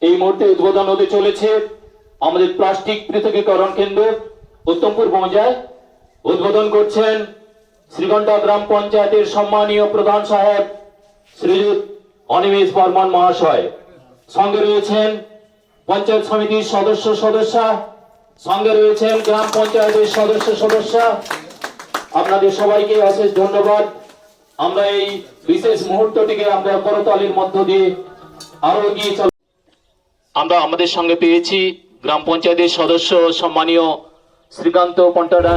এই মুহূর্তে উদ্বোধন হতে চলেছে আমাদের প্লাস্টিক পৃথকীকরণ কেন্দ্র উত্তমপুর মৌজায়। উদ্বোধন করছেন শ্রীগন্ডা গ্রাম পঞ্চায়েতের সম্মানীয় প্রধান সাহেব শ্রীযুত অনিমেষ বর্মন মহাশয়। সঙ্গে রয়েছেন পঞ্চায়েত সমিতির সদস্যা, সঙ্গে রয়েছেন গ্রাম পঞ্চায়েতের সদস্যা। আপনাদের সবাইকে অশেষ ধন্যবাদ। আমরা এই বিশেষ মুহূর্তটিকে আমরা করতালির মধ্য দিয়ে আরো এগিয়ে চল। আমরা আমাদের সঙ্গে পেয়েছি গ্রাম পঞ্চায়েতের সদস্য সম্মানীয় শ্রীকান্ত পন্টাডা।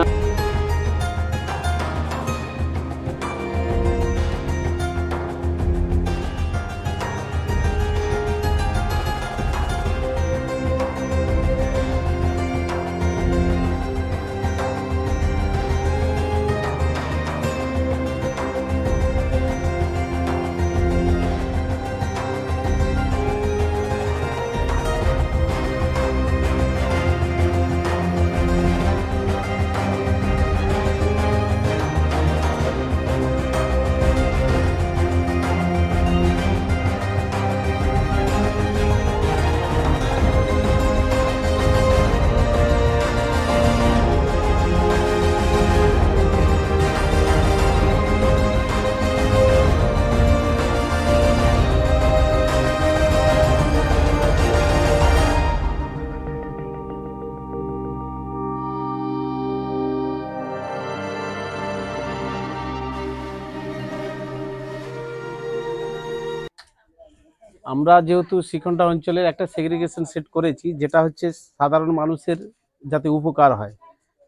আমরা যেহেতু শ্রীকণ্ঠা অঞ্চলের একটা সেগ্রিগেশন সেট করেছি, যেটা হচ্ছে সাধারণ মানুষের যাতে উপকার হয়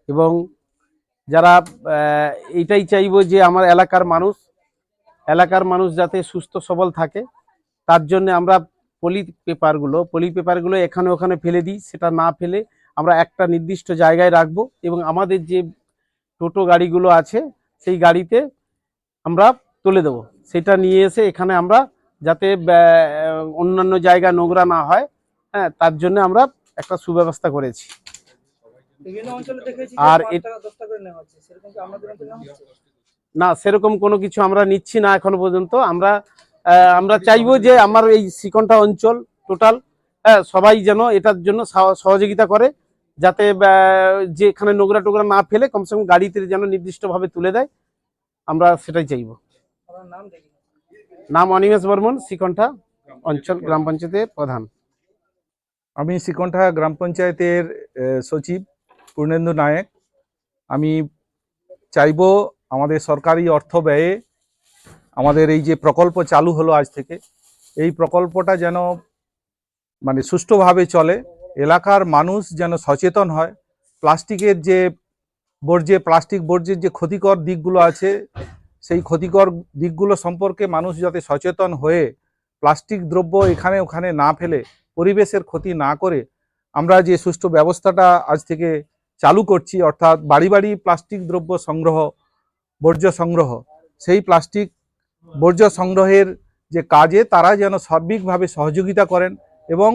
এবং যারা এটাই চাইবো যে আমার এলাকার মানুষ যাতে সুস্থ সবল থাকে, তার জন্য আমরা পলি পেপারগুলো এখানে ওখানে ফেলে দিই। সেটা না ফেলে আমরা একটা নির্দিষ্ট জায়গায় রাখবো এবং আমাদের যে টোটো গাড়িগুলো আছে সেই গাড়িতে আমরা তুলে দেবো। সেটা নিয়ে এসে এখানে আমরা যাতে অন্যান্য জায়গা নোংরা না হয়, হ্যাঁ, তার জন্য আমরা একটা সুব্যবস্থা করেছি। আর না, সেরকম কোনো কিছু আমরা নিচ্ছি না এখনো পর্যন্ত। আমরা চাইবো যে আমার এই শ্রীকণ্ঠা অঞ্চল টোটাল সবাই যেন এটার জন্য সহযোগিতা করে, যাতে যে এখানে নোংরা টোংরা না ফেলে কমসে কম গাড়িতে যেন নির্দিষ্টভাবে তুলে দেয়, আমরা সেটাই চাইবো। নাম অনিমেষ বর্মন, শ্রীকণ্ঠা অঞ্চল গ্রাম পঞ্চায়েতের প্রধান। আমি শ্রীকণ্ঠা গ্রাম পঞ্চায়েতের সচিব পূর্ণেন্দু নায়েক। আমি চাইবো আমাদের সরকারি অর্থ ব্যয়ে আমাদের এই যে প্রকল্প চালু হলো আজ থেকে, এই প্রকল্পটা যেন মানে সুষ্ঠুভাবে চলে, এলাকার মানুষ যেন সচেতন হয়। প্লাস্টিকের যে প্লাস্টিক বর্জ্যের যে ক্ষতিকর দিকগুলো আছে, সেই ক্ষতিকর দিকগুলো সম্পর্কে মানুষ যাতে সচেতন হয়ে প্লাস্টিক দ্রব্য এখানে ওখানে না ফেলে পরিবেশের ক্ষতি না করে আমরা যে সুষ্ঠু ব্যবস্থাটা আজ থেকে চালু করছি, অর্থাৎ বাড়ি বাড়ি প্লাস্টিক দ্রব্য সংগ্রহ, বর্জ্য সংগ্রহ, সেই প্লাস্টিক বর্জ্য সংগ্রহের যে কাজে তারা যেন সার্বিকভাবে সহযোগিতা করেন এবং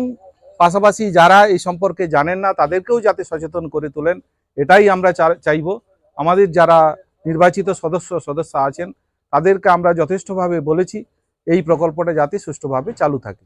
পাশাপাশি যারা এই সম্পর্কে জানেন না তাদেরকেও যাতে সচেতন করে তোলেন, এটাই আমরা চাইব। আমাদের যারা নির্বাচিত সদস্য আছেন তাদেরকে আমরা যথেষ্টভাবে বলেছি এই প্রকল্পটা যাতে সুষ্ঠুভাবে চালু থাকে।